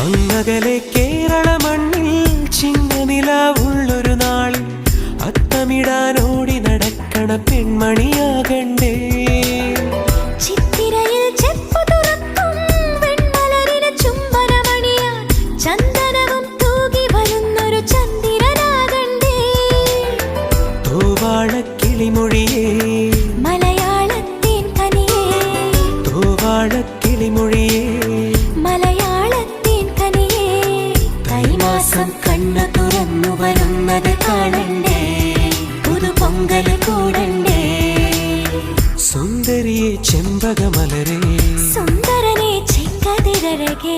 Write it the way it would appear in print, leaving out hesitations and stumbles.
അങ്ങകലെ കേരള മണ്ണിൽ ചിങ്ങനിലാവുള്ളൊരു നാളിൽ അത്തമിടാനോടി നടക്കണ പെൺമണിയാകണ്ടേ. ചിത്തിരയിൽ ചെപ്പു തുറക്കും വെൺമലരിന് ചുംബനമണിയാൻ ചന്ദനവും തൂകി വരുന്നൊരു ചന്ദ്രനാകണ്ടേ. തോവാളക്കിളിമൊഴിയേ മലയാളത്തിൻ കനിയേ, തോവാളക്കിളിമൊഴിയേ മലയാളത്തിൻ കനിയേ. തൈമാസം കണ്ണു തുറന്നു വരുന്നത് കാണണ്ടേ, പുതുപൊങ്കൽ കൂടണ്ടേ. സുന്ദരിയെ ചെമ്പകമലരേ, സുന്ദരനെ ചെങ്കതിരഴകേ.